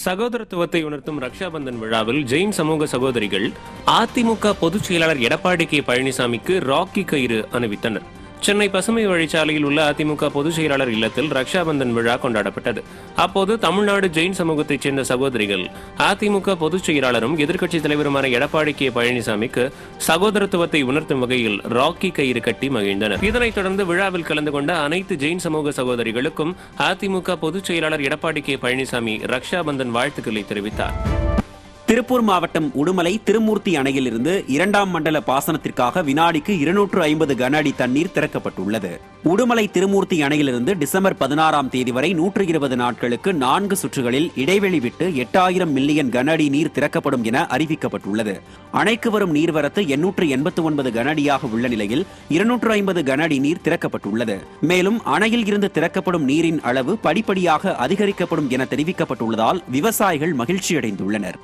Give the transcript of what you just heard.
சகோதரத்துவத்தை உணர்த்தும் ரக்ஷாபந்தன் விழாவில் ஜெயின் சமூக சகோதரிகள் அதிமுக பொதுச் செயலாளர் எடப்பாடி கே பழனிசாமிக்கு ராக்கி கயிறு அணிவித்தனர். சென்னை பசுமை வழிச்சாலையில் உள்ள அதிமுக பொதுச் செயலாளர் இல்லத்தில் ரக்ஷாபந்தன் விழா கொண்டாடப்பட்டது. அப்போது தமிழ்நாடு ஜெயின் சமூகத்தைச் சேர்ந்த சகோதரிகள் அதிமுக பொதுச் செயலாளரும் எதிர்க்கட்சித் தலைவருமான எடப்பாடி கே பழனிசாமிக்கு சகோதரத்துவத்தை உணர்த்தும் வகையில் ராக்கி கயிறு கட்டி மகிழ்ந்தனர். இதனைத் தொடர்ந்து விழாவில் கலந்து கொண்ட அனைத்து ஜெயின் சமூக சகோதரிகளுக்கும் அதிமுக பொதுச் செயலாளர் எடப்பாடி கே பழனிசாமி ரக்ஷாபந்தன் வாழ்த்துக்களை தெரிவித்தார். திருப்பூர் மாவட்டம் உடுமலை திருமூர்த்தி அணையிலிருந்து 2ஆம் மண்டல பாசனத்திற்காக வினாடிக்கு 250 கன அடி தண்ணீர் திறக்கப்பட்டுள்ளது. உடுமலை திருமூர்த்தி அணையிலிருந்து டிசம்பர் 16ஆம் தேதி வரை 120 நாட்களுக்கு 4 சுற்றுகளில் இடைவெளி விட்டு 8000 மில்லியன் கன அடி நீர் திறக்கப்படும் என அறிவிக்கப்பட்டுள்ளது. அணைக்கு வரும் நீர்வரத்து 889 கன அடியாக உள்ள நிலையில் 250 கன அடி நீர் திறக்கப்பட்டுள்ளது. மேலும் அணையில் இருந்து திறக்கப்படும் நீரின் அளவு படிப்படியாக அதிகரிக்கப்படும் என தெரிவிக்கப்பட்டுள்ளதால் விவசாயிகள் மகிழ்ச்சியடைந்துள்ளனர்.